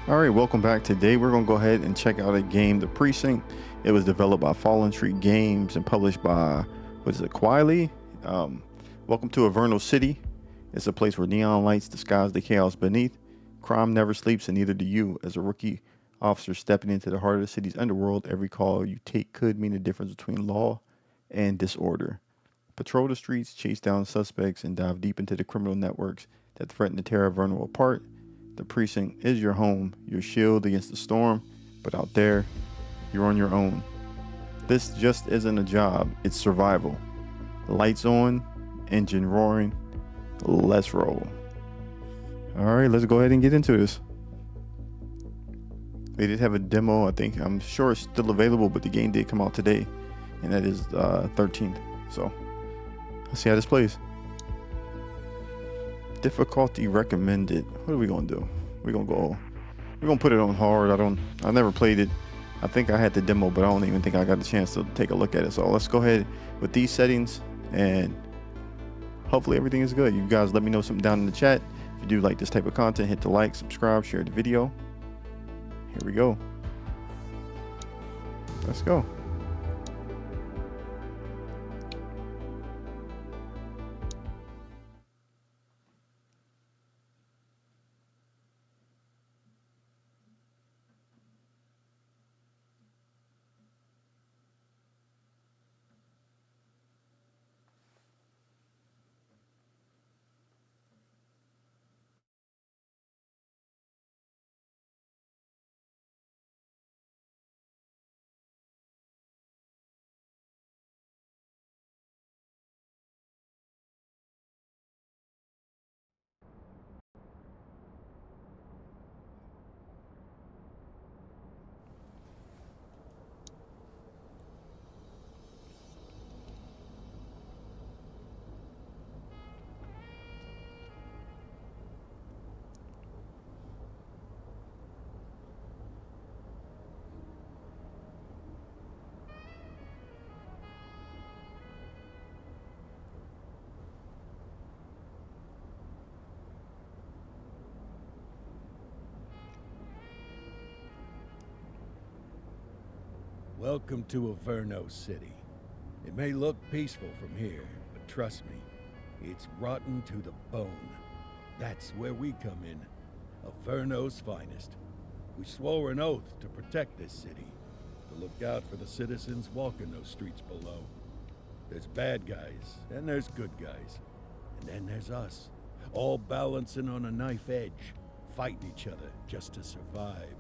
All right, welcome back. Today we're going to go ahead and check out a game, The Precinct. It was developed by Fallen Tree Games and published by, what is it, Quiley? Welcome to Averno City. It's a place where neon lights disguise the chaos beneath. Crime never sleeps, and neither do you. As a rookie officer stepping into the heart of the city's underworld, every call you take could mean the difference between law and disorder. Patrol the streets, chase down suspects, and dive deep into the criminal networks that threaten to tear Averno apart. The Precinct is your home, your shield against the storm, but out there, you're on your own. This just isn't a job, it's survival. Lights on, engine roaring, let's roll. All right, let's go ahead and get into this. They did have a demo, I'm sure it's still available, but the game did come out today, and that is 13th. So, let's see how this plays. Difficulty recommended. What are we gonna do? We're gonna put it on hard. I never played it. I think I had the demo, but I don't even think I got the chance to take a look at it. So let's go ahead with these settings, and hopefully everything is good. You guys let me know something down in the chat. If you do like this type of content, hit the like, subscribe, share the video. Here we go. Let's go. Welcome to Averno City. It may look peaceful from here, but trust me, it's rotten to the bone. That's where we come in. Averno's finest. We swore an oath to protect this city, to look out for the citizens walking those streets below. There's bad guys, and there's good guys. And then there's us, all balancing on a knife edge, fighting each other just to survive.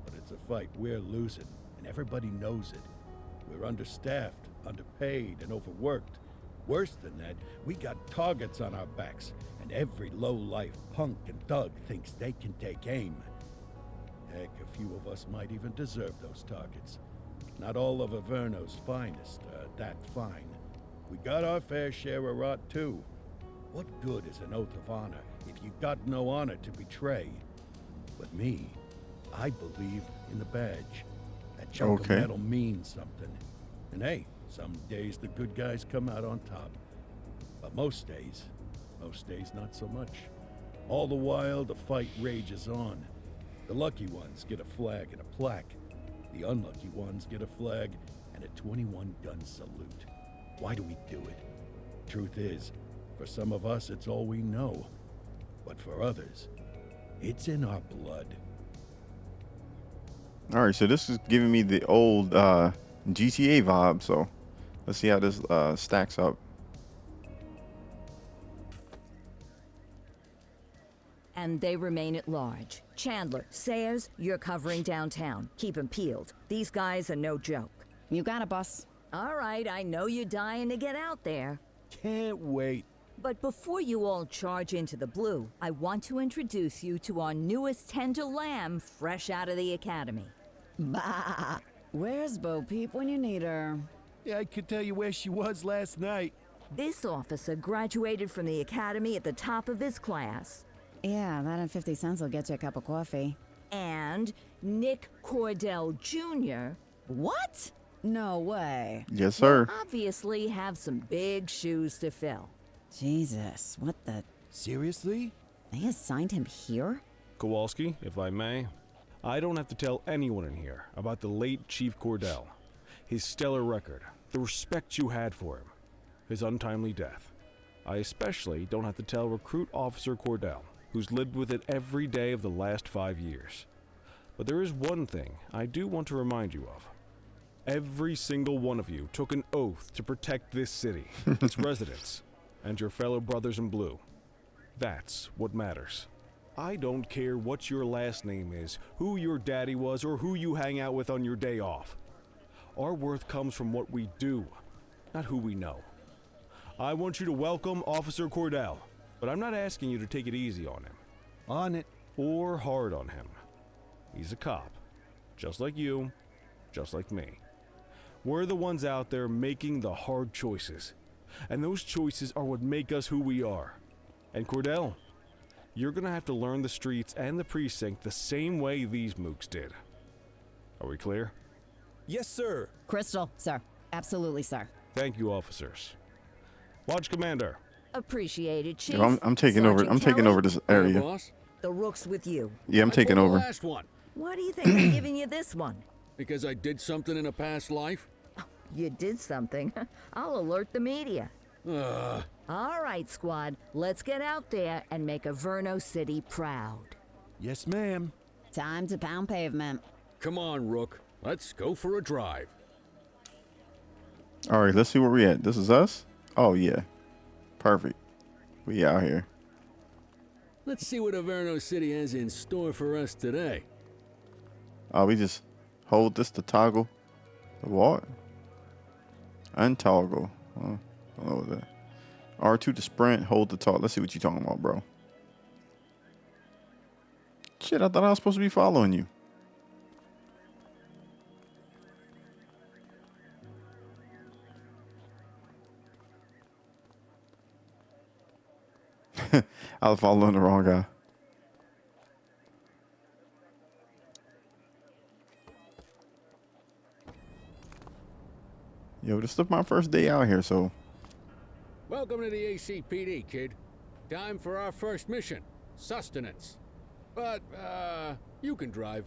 But it's a fight we're losing. And everybody knows it. We're understaffed, underpaid, and overworked. Worse than that, we got targets on our backs, and every low-life punk and thug thinks they can take aim. Heck, a few of us might even deserve those targets. Not all of Averno's finest are that fine. We got our fair share of rot, too. What good is an oath of honor if you got no honor to betray? But me, I believe in the badge. That chunk of metal means something. And hey, some days the good guys come out on top. But most days not so much. All the while, the fight rages on. The lucky ones get a flag and a plaque. The unlucky ones get a flag and a 21-gun salute. Why do we do it? Truth is, for some of us, it's all we know. But for others, it's in our blood. All right, so this is giving me the old GTA vibe, so let's see how this stacks up. And they remain at large. Chandler, Sayers, you're covering downtown. Keep 'em peeled. These guys are no joke. You got it, boss. All right, I know you're dying to get out there. Can't wait. But before you all charge into the blue, I want to introduce you to our newest tender lamb fresh out of the academy. Bah! Where's Bo Peep when you need her? Yeah, I could tell you where she was last night. This officer graduated from the academy at the top of his class. Yeah, that and 50 cents will get you a cup of coffee. And Nick Cordell Jr. What? No way. Yes, sir. Obviously have some big shoes to fill. Jesus, what the... Seriously? They assigned him here? Kowalski, if I may. I don't have to tell anyone in here about the late Chief Cordell, his stellar record, the respect you had for him, his untimely death. I especially don't have to tell Recruit Officer Cordell, who's lived with it every day of the last 5 years. But there is one thing I do want to remind you of. Every single one of you took an oath to protect this city, its residents, and your fellow brothers in blue. That's what matters. I don't care what your last name is, who your daddy was, or who you hang out with on your day off. Our worth comes from what we do, not who we know. I want you to welcome Officer Cordell, but I'm not asking you to take it easy on him. On it. Or hard on him. He's a cop, just like you, just like me. We're the ones out there making the hard choices, and those choices are what make us who we are. And Cordell, you're gonna have to learn the streets and the precinct the same way these mooks did. Are we clear? Yes, sir. Crystal, sir. Absolutely, sir. Thank you, officers. Watch Commander. Appreciated, Chief. Yo, I'm taking over. Sergeant I'm taking Kelly, over this area. Boss. The rook's with you. Yeah, I'm I taking pulled over. The last one. Why do you think I'm giving you this one? Because I did something in a past life? You did something. I'll alert the media. Ugh. All right, squad. Let's get out there and make Averno City proud. Yes, ma'am. Time to pound pavement. Come on, Rook. Let's go for a drive. All right, let's see where we at. This is us? Oh, yeah. Perfect. We out here. Let's see what Averno City has in store for us today. Oh, we just hold this to toggle the what? Untoggle. I don't know what that. R2 to sprint, hold the toggle. Let's see what you're talking about, bro. Shit, I thought I was supposed to be following you. I was following the wrong guy. Yo, this is my first day out here, so. Welcome to the ACPD, kid. Time for our first mission, sustenance. But, you can drive.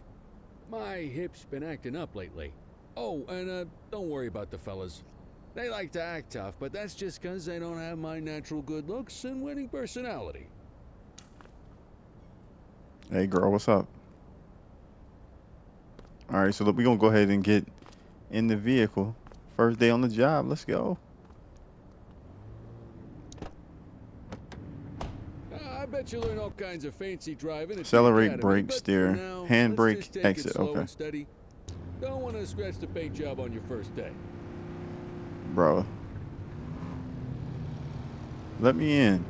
My hip's been acting up lately. Oh, and, don't worry about the fellas. They like to act tough, but that's just 'cause they don't have my natural good looks and winning personality. Hey, girl, what's up? All right, so we're going to go ahead and get in the vehicle. First day on the job. Let's go. I bet you learn all kinds of fancy driving. At the Accelerate, academy, brake, but steer, for now, hand let's brake, just take exit. it slow Okay. and steady. Don't want to scratch the paint job on your first day. Bro. Let me in.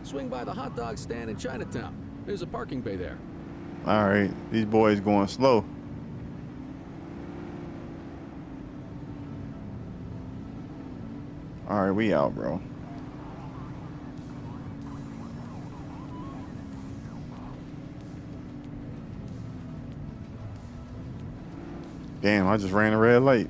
Swing by the hot dog stand in Chinatown. There's a parking bay there. All right. These boys going slow. All right, we out, bro. Damn, I just ran a red light.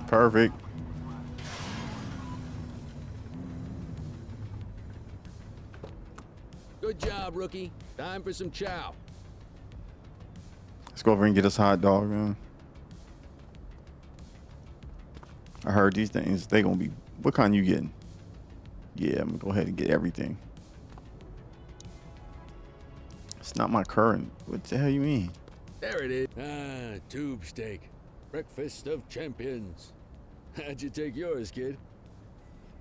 Perfect. Good job, rookie. Time for some chow. Let's go over and get us a hot dog, man. I heard these things, they gonna be, what kind you getting? Yeah, I'm gonna go ahead and get everything. It's not my current. What the hell you mean? There it is. Ah, tube steak. Breakfast of champions. How'd you take yours, kid?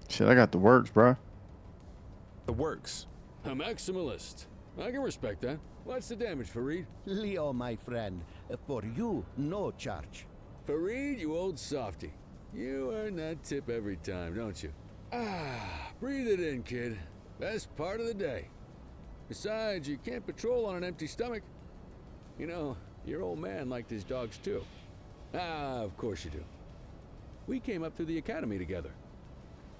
Shit, I got the works, bruh. The works. A maximalist. I can respect that. What's the damage, Fareed? Leo, my friend, for you, no charge. Fareed, you old softy. You earn that tip every time, don't you? Ah, breathe it in, kid. Best part of the day. Besides, you can't patrol on an empty stomach. You know, your old man liked his dogs too. Ah, of course you do. We came up through the academy together.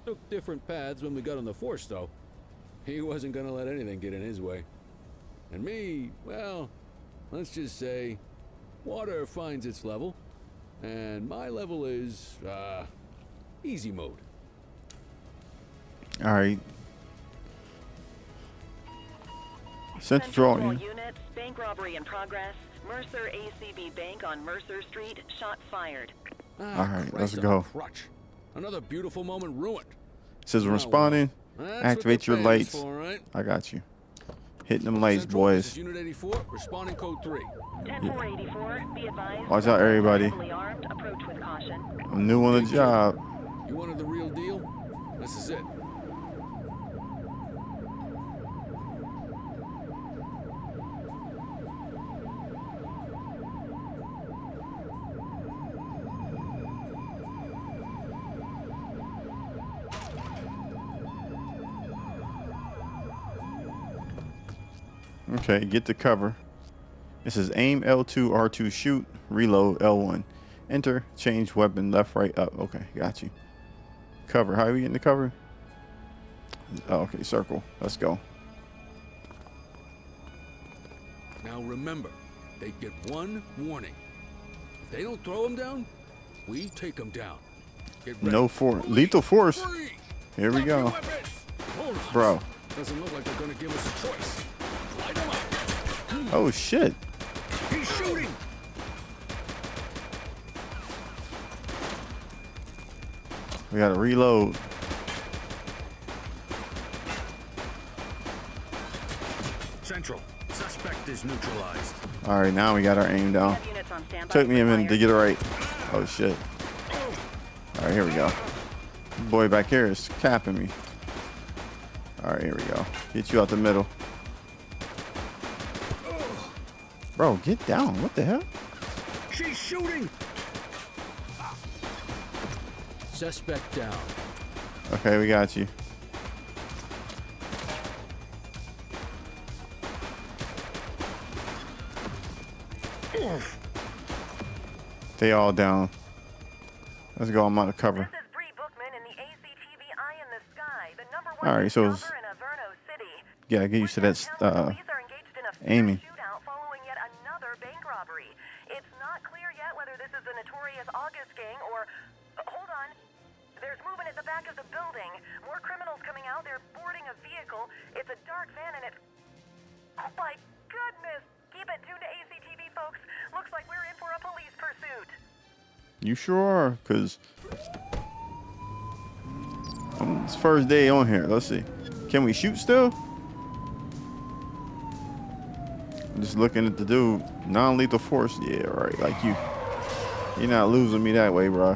Took different paths when we got on the force, though. He wasn't gonna let anything get in his way. And me, well, Let's just say water finds its level, and my level is, easy mode. All right. Central All units, bank robbery in progress. Mercer ACB Bank on Mercer Street, shots fired. All right, let's Christ on go. a crutch. Another beautiful moment ruined. It says Oh, responding. well. That's Activate what the your band lights. is for, right? I got you. Hitting them lights, Central, this boys. is Unit 84, responding code 3. 10-484, be advised. Watch out, everybody. Heavily armed, approach with caution. I'm new on the Big job. You wanted the real deal? This is it. Okay, get the cover. This is aim L2, R2, shoot, reload L1. Enter, change weapon, left, right, up. Okay, got you. Cover. How are we getting the cover? Oh, okay, circle. Let's go. Now remember, they get one warning. If they don't throw them down, we take them down. Get ready. No force. Lethal force. Three. Here we Drop your go. weapons. Hold on. Bro. Doesn't look like they're gonna give us a choice. Light them up. Oh, shit. He's shooting. We gotta reload. Central. Suspect is neutralized. All right, now we got our aim down. Have units on standby Took me a for minute to fire. get it right. Oh, shit. All right, here we go. Boy back here is capping me. All right, here we go. Get you out the middle. Bro, get down. What the hell? She's shooting. Suspect down. Okay, we got you. They all down. Let's go. I'm out of cover. This is Bree Bookman in the ACTV Eye in the Sky, the #1 All right, so it's- shopper in Averno City. Yeah, get used to that. Police are engaged in a aiming. shootout following yet another bank robbery. It's not clear yet whether this is the notorious August gang or... hold on. There's movement at the back of the building. More criminals coming out. They're boarding a vehicle. It's a dark van and it's... oh my goodness! Keep it tuned to ACTV, folks. Looks like we're in for a police pursuit. You sure are, because it's first day on here. Let's see. Can we shoot still? I'm just looking at the dude. Non-lethal force. Yeah, right. Like you. You're not losing me that way, bro.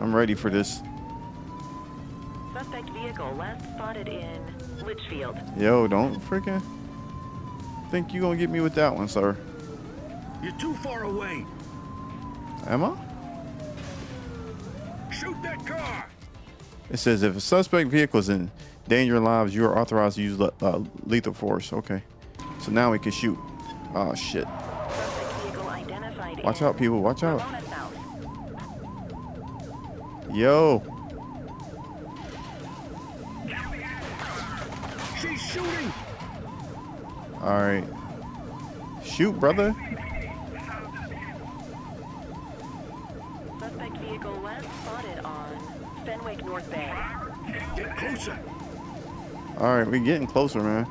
I'm ready for this. Suspect vehicle last spotted in Litchfield. Yo, don't freaking think you gonna get me with that one, sir. You're too far away. Am I? Shoot that car. It says if a suspect vehicle is in danger of lives, you are authorized to use lethal force. Okay. So now we can shoot. Oh, shit. Suspect vehicle identified Watch in out, people. Watch out. Ramona South. Yo. She's shooting. All right. Shoot, brother. Suspect vehicle last spotted on Fenwick North Bay. Get closer. All right, we getting closer, man.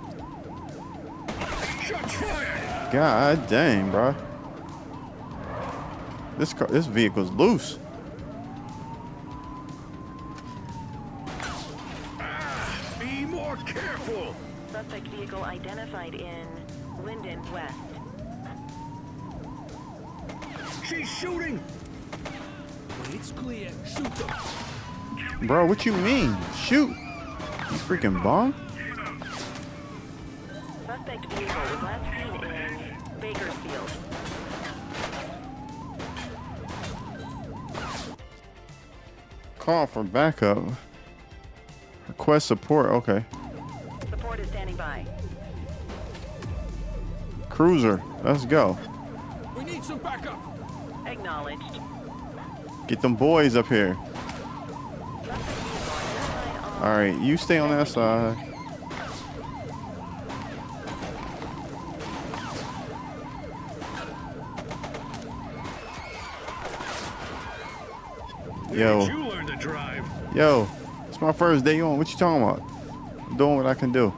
Shots fired. God dang, bro. This vehicle's loose. Be more careful. Suspect vehicle identified in Linden West. She's shooting. When it's clear, shoot them. Bro, what you mean? Shoot. You freaking bomb? Suspect vehicle was last seen in Bakersfield. Call for backup. Request support. Okay. Support is standing by. Cruiser. Let's go. We need some backup. Acknowledged. Get them boys up here. All right, you stay on that side. Yo. You learn to drive. Yo, it's my first day on. What you talking about? I'm doing what I can do.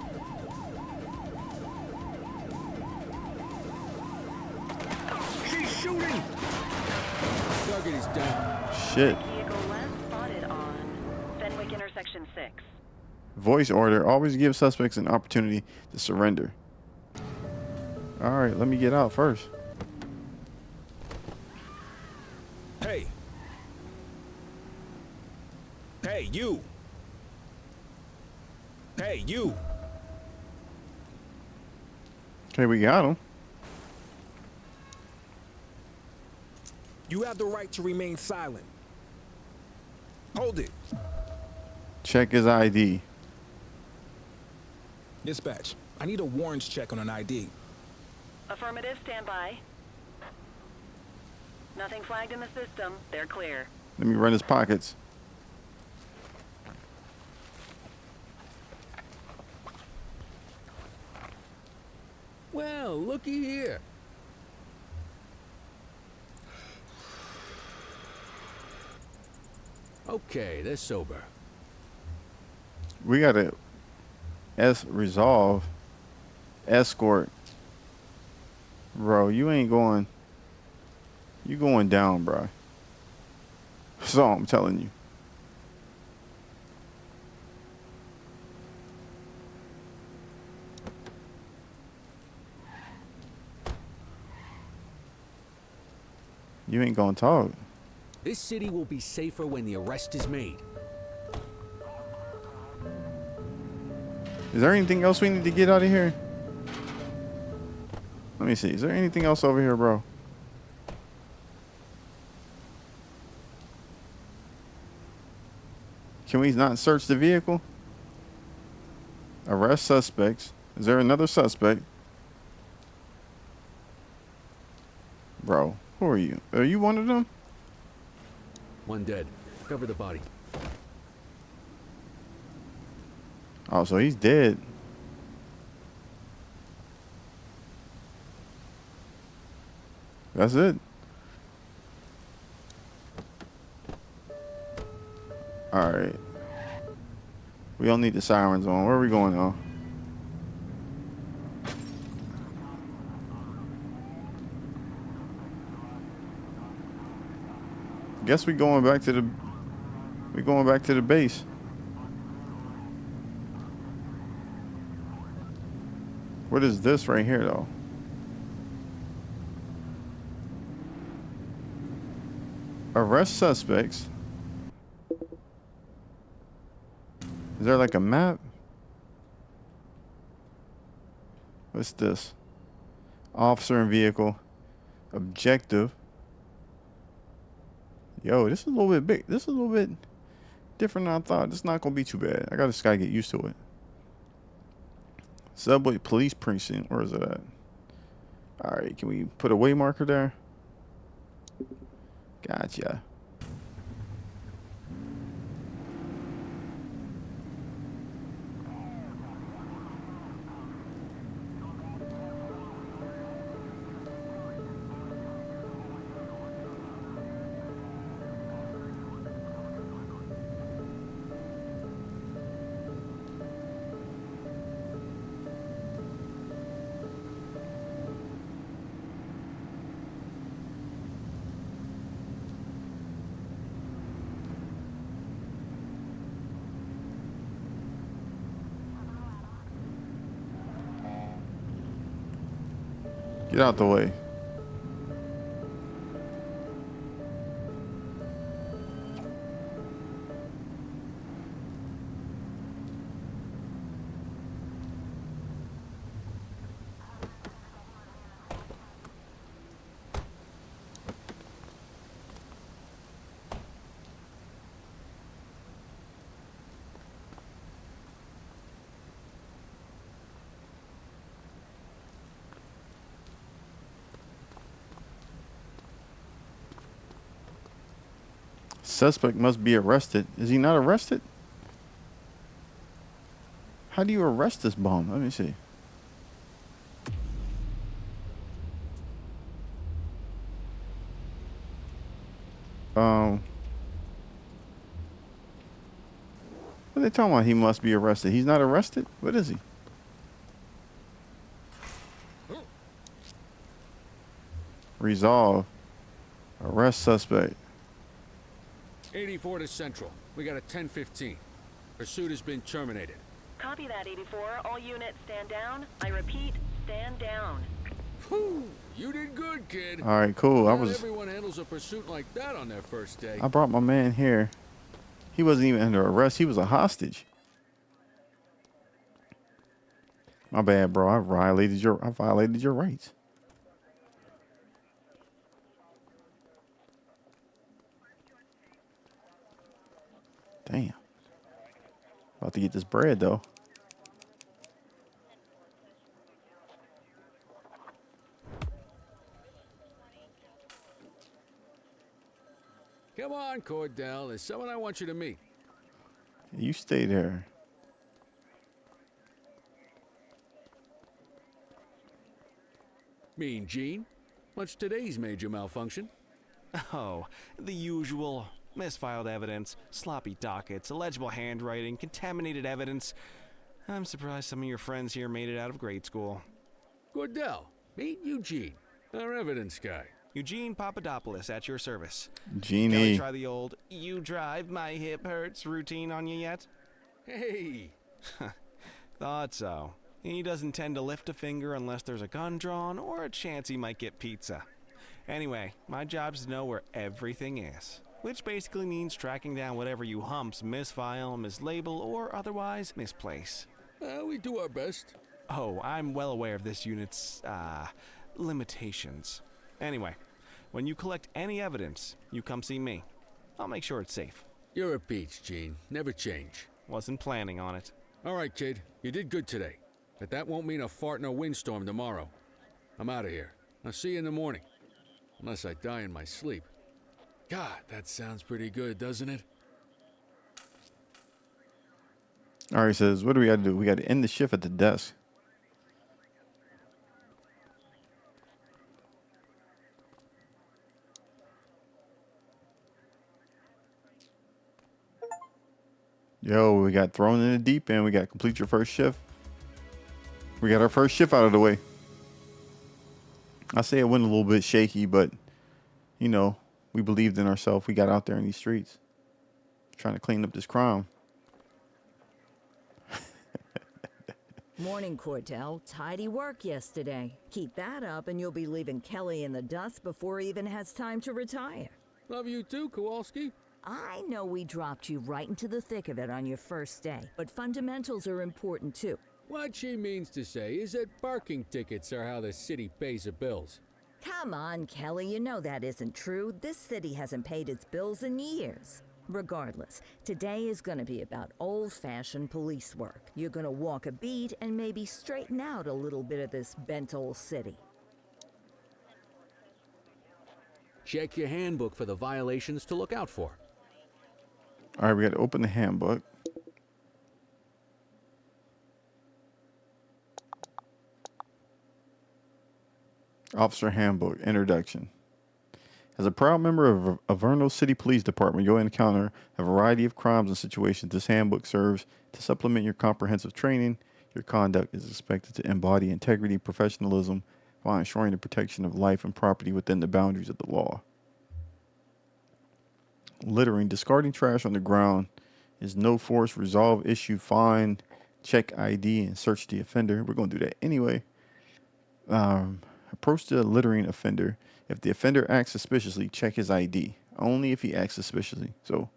She's shooting. Target is down. Shit. Vehicle last spotted on Fenwick Intersection 6. Voice order. Always give suspects an opportunity to surrender. All right, let me get out first. Hey. Hey, you. Hey, you. Okay, we got him. You have the right to remain silent. Hold it. Check his ID. Dispatch, I need a warrants check on an ID. Affirmative, stand by. Nothing flagged in the system. They're clear. Let me run his pockets. Well, looky here. Okay, they're sober. We got to resolve escort. Bro, you ain't going. You going down, bro. That's all I'm telling you. You ain't gonna talk. This city will be safer when the arrest is made. Is there anything else we need to get out of here? Let me see. Is there anything else over here, bro? Can we not search the vehicle? Arrest suspects. Is there another suspect? Bro, who are you? Are you one of them? One dead. Cover the body. Oh, so he's dead. That's it. All right. We don't need the sirens on. Where are we going now? Guess we going back to the base. What is this right here though? Arrest suspects. Is there like a map? What's this? Officer and vehicle. Objective. Yo, this is a little bit big. This is a little bit different than I thought. This is not gonna be too bad. I gotta get used to it. Subway police precinct. Where is it at? Alright, can we put a way marker there? Gotcha. Get out the way. Suspect must be arrested. Is he not arrested? How do you arrest this bum? Let me see. What are they talking about? He must be arrested. He's not arrested? What is he? Resolve. Arrest suspect. 84 to Central. We got a 10:15. Pursuit has been terminated. Copy that, 84. All units stand down. I repeat, stand down. Whew, you did good, kid. All right, cool. Not everyone handles a pursuit like that on their first day. I brought my man here. He wasn't even under arrest. He was a hostage. My bad, bro. I violated your rights. Damn. About to get this bread though. Come on, Cordell. There's someone I want you to meet. You stay there. Mean Gene? What's today's major malfunction? Oh, the usual. Misfiled evidence, sloppy dockets, illegible handwriting, contaminated evidence. I'm surprised some of your friends here made it out of grade school. Cordell, meet Eugene, our evidence guy. Eugene Papadopoulos at your service. Genie. Kelly, try the old "you drive, my hip hurts" routine on you yet? Hey! Thought so. He doesn't tend to lift a finger unless there's a gun drawn or a chance he might get pizza. Anyway, my job's to know where everything is, which basically means tracking down whatever you humps misfile, mislabel, or otherwise misplace. We do our best. Oh, I'm well aware of this unit's, limitations. Anyway, when you collect any evidence, you come see me. I'll make sure it's safe. You're a peach, Gene. Never change. Wasn't planning on it. All right, kid. You did good today. But that won't mean a fart in a windstorm tomorrow. I'm out of here. I'll see you in the morning. Unless I die in my sleep. God, that sounds pretty good, doesn't it? All right, says, what do we got to do? We got to end the shift at the desk. Yo, we got thrown in the deep end. We got to complete your first shift. We got our first shift out of the way. I say it went a little bit shaky, but, you know, we believed in ourselves. We got out there in these streets trying to clean up this crime. Morning, Cordell. Tidy work yesterday. Keep that up and you'll be leaving Kelly in the dust before he even has time to retire. Love you too, Kowalski. I know we dropped you right into the thick of it on your first day, but fundamentals are important too. What she means to say is that parking tickets are how the city pays the bills. Come on, Kelly, you know that isn't true. This city hasn't paid its bills in years. Regardless, today is going to be about old-fashioned police work. You're going to walk a beat and maybe straighten out a little bit of this bent old city. Check your handbook for the violations to look out for. All right, we got to open the handbook. Officer Handbook, Introduction. As a proud member of Averno City Police Department, you'll encounter a variety of crimes and situations. This handbook serves to supplement your comprehensive training. Your conduct is expected to embody integrity and professionalism while ensuring the protection of life and property within the boundaries of the law. Littering, discarding trash on the ground is no force. Resolve issue, fine, check ID, and search the offender. We're going to do that anyway. Approach the littering offender. If the offender acts suspiciously, check his ID. Only if he acts suspiciously. So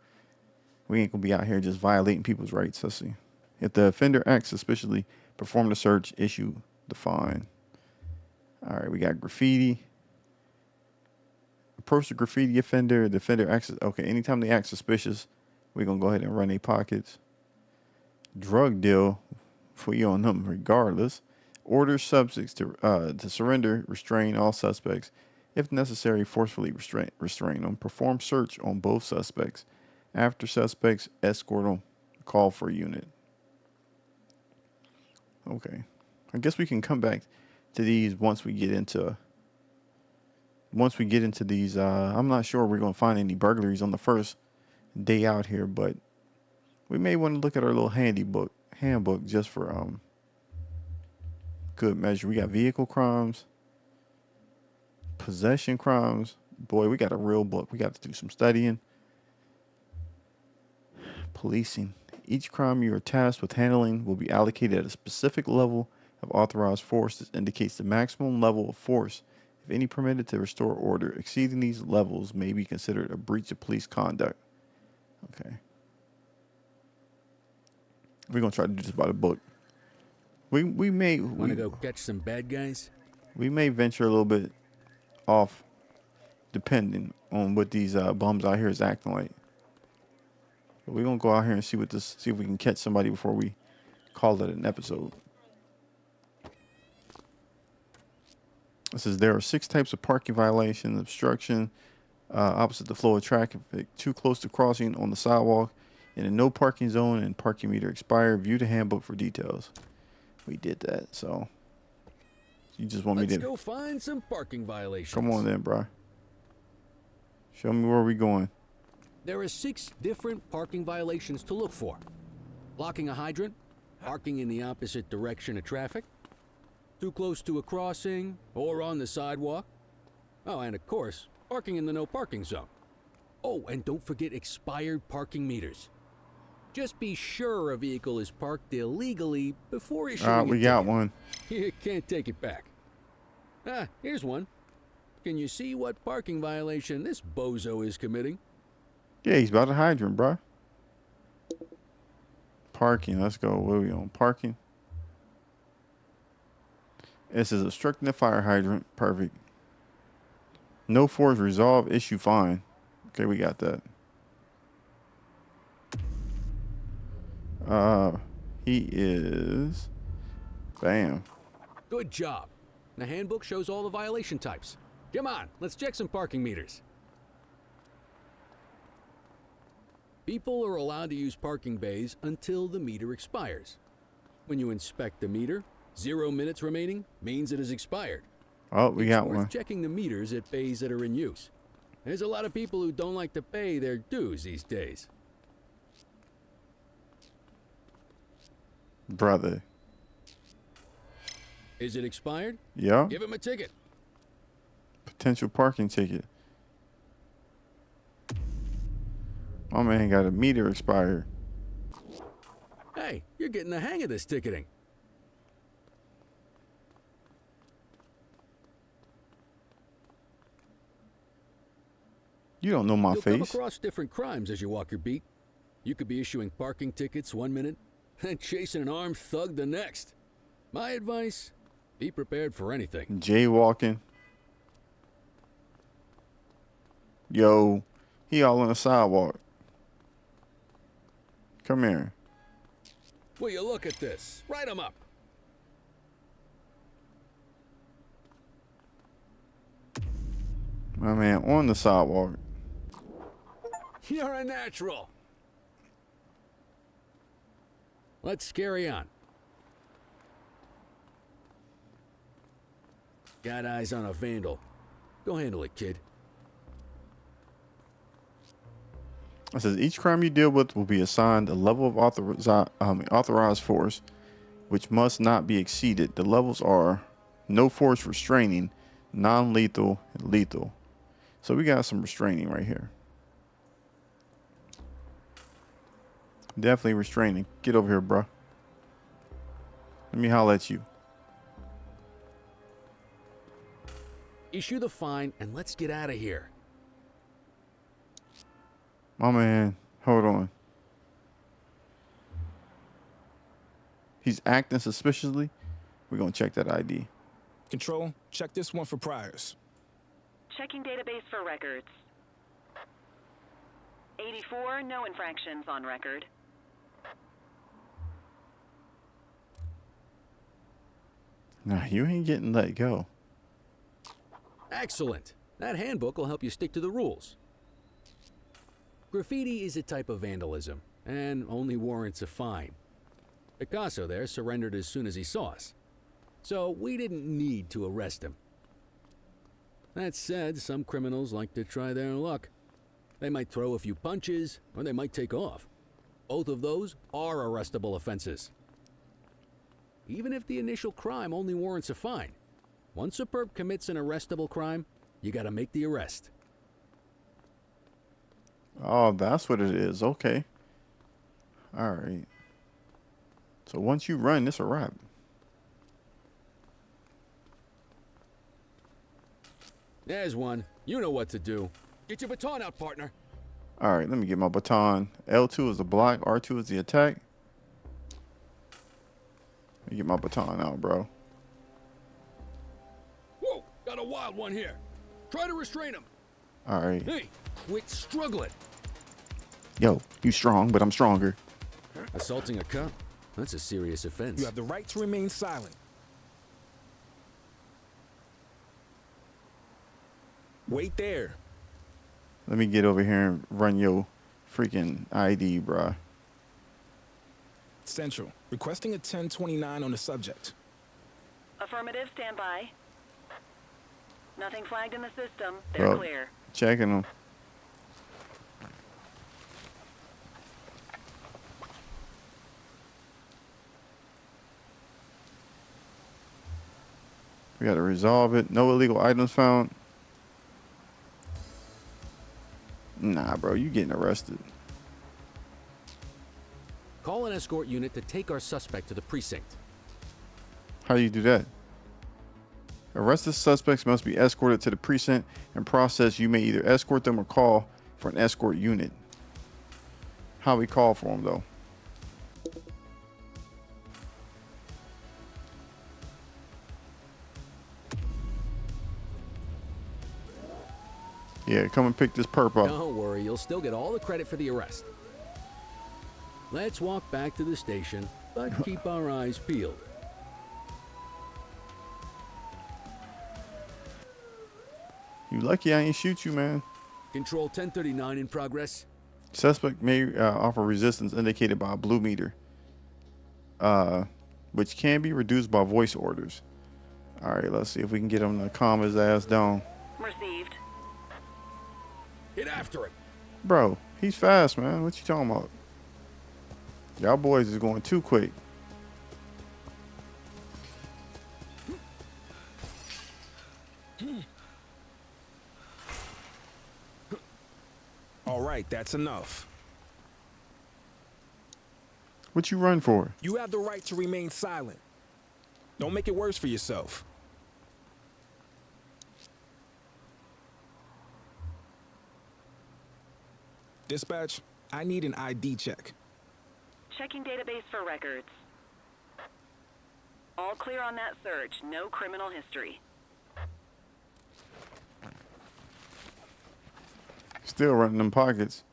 we ain't going to be out here just violating people's rights. Let's see. If the offender acts suspiciously, perform the search, issue the fine. All right, we got graffiti. Approach the graffiti offender. The offender acts, okay, anytime they act suspicious, we're going to go ahead and run their pockets. Drug deal, we on them regardless. Order subjects to surrender, restrain all suspects. If necessary, forcefully restrain them. Perform search on both suspects. After suspects, escort them. Call for a unit. Okay. I guess we can come back to these once we get into these. I'm not sure we're going to find any burglaries on the first day out here, but We may want to look at our little handbook just for good measure. We got vehicle crimes, possession crimes. Boy, we got a real book. We got to do some studying. Policing. Each crime you are tasked with handling will be allocated at a specific level of authorized force. This indicates the maximum level of force, if any, permitted to restore order. Exceeding these levels may be considered a breach of police conduct. Okay. We're going to try to do this by the book. We may... Want to go catch some bad guys? We may venture a little bit off depending on what these bums out here is acting like. But we're going to go out here and see if we can catch somebody before we call it an episode. It says there are 6 types of parking violations: obstruction, opposite the flow of traffic, too close to crossing on the sidewalk, in a no parking zone, and parking meter expired. View the handbook for details. We did that, so you just want me to... Let's go find some parking violations. Come on then, bro. Show me where we going. There are 6 different parking violations to look for. Blocking a hydrant, parking in the opposite direction of traffic, too close to a crossing or on the sidewalk. Oh, and of course, parking in the no parking zone. Oh, and don't forget expired parking meters. Just be sure a vehicle is parked illegally before issuing we a got ticket. one. You can't take it back. Ah, here's one. Can you see what parking violation this bozo is committing? Yeah, he's about a hydrant, bro. Parking. Let's go. Where are we on? Parking. This is obstructing the fire hydrant. Perfect. No force, resolve, issue, fine. Okay, we got that. He is... Bam. Good job. The handbook shows all the violation types. Come on, let's check some parking meters. People are allowed to use parking bays until the meter expires. When you inspect the meter, 0 minutes remaining means it has expired. Oh, we got It's worth one. checking the meters at bays that are in use. There's a lot of people who don't like to pay their dues these days. Brother. Is it expired? Yeah. Give him a ticket. Potential parking ticket. My man got a meter expired. Hey, you're getting the hang of this ticketing. You don't know my You'll come face. across different crimes as you walk your beat. You could be issuing parking tickets 1 minute and chasing an armed thug the next. My advice, be prepared for anything. Jaywalking. Yo, he all on the sidewalk. Come here. Will you look at this? Write him up. My man on the sidewalk. You're a natural. Let's carry on. Got eyes on a vandal. Go handle it, kid. It says each crime you deal with will be assigned a level of authorized force, which must not be exceeded. The levels are no force restraining, non-lethal, and lethal. So we got some restraining right here. Definitely restraining. Get over here, bro. Let me holler at you. Issue the fine and let's get out of here. My man, hold on. He's acting suspiciously. We're going to check that ID. Control, check this one for priors. Checking database for records. 84, no infractions on record. Nah, you ain't getting let go. Excellent. That handbook will help you stick to the rules. Graffiti is a type of vandalism and only warrants a fine. Picasso there surrendered as soon as he saw us, so we didn't need to arrest him. That said, some criminals like to try their luck. They might throw a few punches, or they might take off. Both of those are arrestable offenses. Even if the initial crime only warrants a fine, once a perp commits an arrestable crime, you gotta make the arrest. Oh, that's what it is. Okay. All right. So once you run, it's a wrap. There's one. You know what to do. Get your baton out, partner. All right, let me get my baton. L2 is the block. R2 is the attack. Let me get my baton out, bro. Whoa, got a wild one here. Try to restrain him. All right. Hey, quit struggling. Yo, you strong, but I'm stronger. Assaulting a cop? That's a serious offense. You have the right to remain silent. Wait there. Let me get over here and run your freaking ID, bruh. Central. Requesting a 1029 on the subject. Affirmative, stand by. Nothing flagged in the system. They're Bro, clear. checking them. We got to resolve it. No illegal items found. Nah, bro, you getting arrested. Call an escort unit to take our suspect to the precinct. How do you do that? Arrested suspects must be escorted to the precinct and processed. You may either escort them or call for an escort unit. How we call for them, though? Yeah, come and pick this perp up. Don't worry, you'll still get all the credit for the arrest. Let's walk back to the station, but keep our eyes peeled. You lucky I ain't shoot you, man. Control 1039 in progress. Suspect may offer resistance indicated by a blue meter, which can be reduced by voice orders. All right, let's see if we can get him to calm his ass down. Received. Get after him. Bro, he's fast, man. What you talking about? Y'all boys is going too quick. All right, that's enough. What you run for? You have the right to remain silent. Don't make it worse for yourself. Dispatch, I need an ID check. Checking database for records. All clear on that search. No criminal history. Still running them pockets.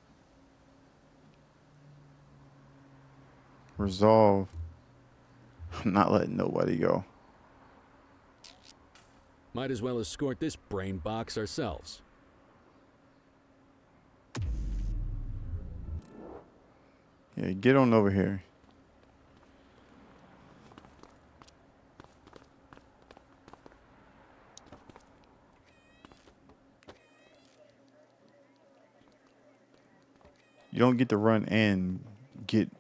Resolve. I'm not letting nobody go. Might as well escort this brain box ourselves. Yeah, get on over here. You don't get to run and get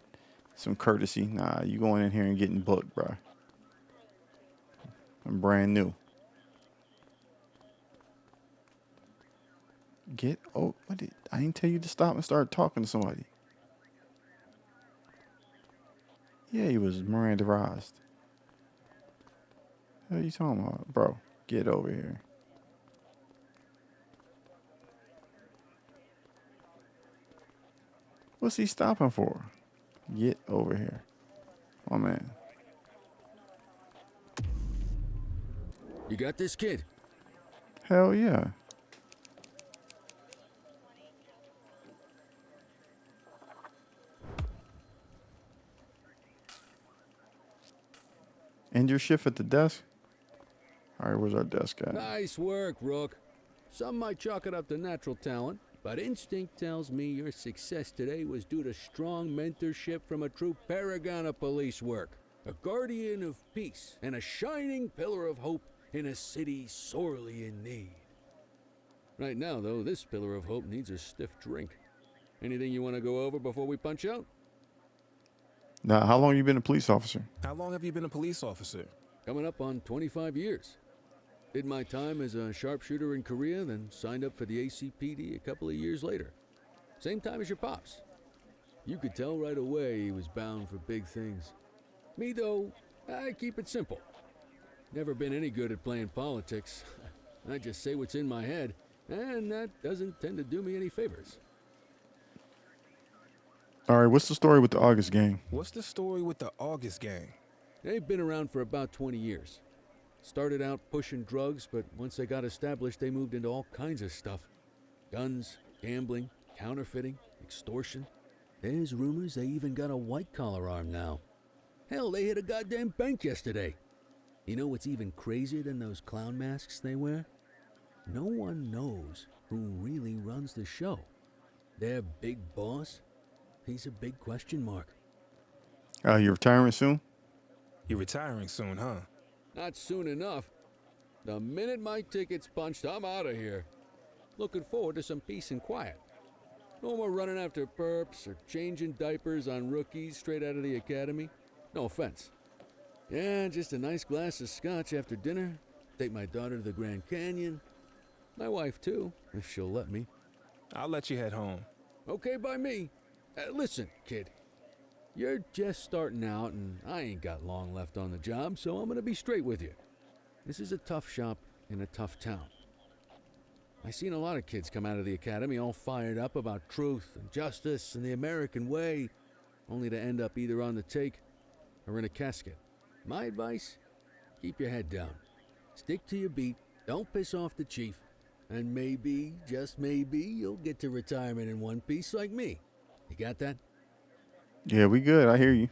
some courtesy. Nah, you going in here and getting booked, bro. I'm brand new. I didn't tell you to stop and start talking to somebody. Yeah, he was Mirandaized. What are you talking about? Bro, get over here. What's he stopping for? Get over here. Oh, man. You got this, kid? Hell yeah. End your shift at the desk? All right, where's our desk at? Nice work, Rook. Some might chalk it up to natural talent, but instinct tells me your success today was due to strong mentorship from a true paragon of police work, a guardian of peace, and a shining pillar of hope in a city sorely in need. Right now, though, this pillar of hope needs a stiff drink. Anything you want to go over before we punch out? Now, how long you been a police officer? How long have you been a police officer? Coming up on 25 years. Did my time as a sharpshooter in Korea, then signed up for the ACPD a couple of years later. Same time as your pops. You could tell right away he was bound for big things. Me, though, I keep it simple. Never been any good at playing politics. I just say what's in my head, and that doesn't tend to do me any favors. All right, what's the story with the August gang? What's the story with the August gang? They've been around for about 20 years. Started out pushing drugs, but once they got established, they moved into all kinds of stuff. Guns, gambling, counterfeiting, extortion. There's rumors they even got a white-collar arm now. Hell, they hit a goddamn bank yesterday. You know what's even crazier than those clown masks they wear? No one knows who really runs the show. Their big boss? He's a big question mark. You're retiring soon? You're retiring soon, huh? Not soon enough. The minute my ticket's punched, I'm out of here. Looking forward to some peace and quiet. No more running after perps or changing diapers on rookies straight out of the academy. No offense. Yeah, just a nice glass of scotch after dinner. Take my daughter to the Grand Canyon. My wife, too, if she'll let me. I'll let you head home. Okay by me. Listen, kid. You're just starting out, and I ain't got long left on the job, so I'm gonna be straight with you. This is a tough shop in a tough town. I seen a lot of kids come out of the academy all fired up about truth and justice and the American way, only to end up either on the take or in a casket. My advice? Keep your head down. Stick to your beat, don't piss off the chief, and maybe, just maybe, you'll get to retirement in one piece like me. You got that? Yeah, we good. I hear you.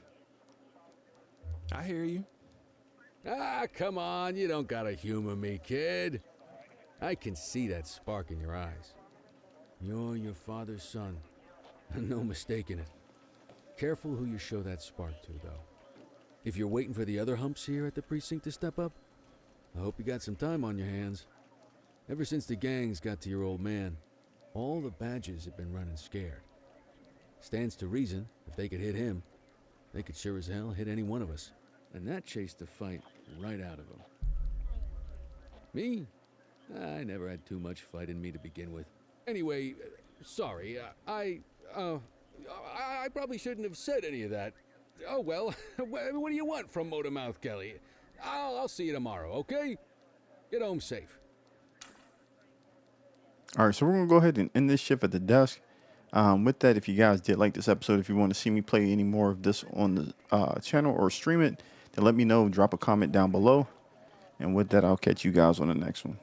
I hear you. Ah, come on, you don't gotta humor me, kid. I can see that spark in your eyes. You're your father's son. No mistaking it. Careful who you show that spark to, though. If you're waiting for the other humps here at the precinct to step up, I hope you got some time on your hands. Ever since the gangs got to your old man, all the badges have been running scared. Stands to reason, if they could hit him, they could sure as hell hit any one of us. And that chased the fight right out of him. Me? I never had too much fight in me to begin with. Anyway, sorry, I probably shouldn't have said any of that. Oh well, what do you want from Motormouth Kelly? I'll see you tomorrow, okay? Get home safe. All right, so we're going to go ahead and end this shift at the desk. With that, if you guys did like this episode, if you want to see me play any more of this on the channel or stream it, then let me know. Drop a comment down below. And with that, I'll catch you guys on the next one.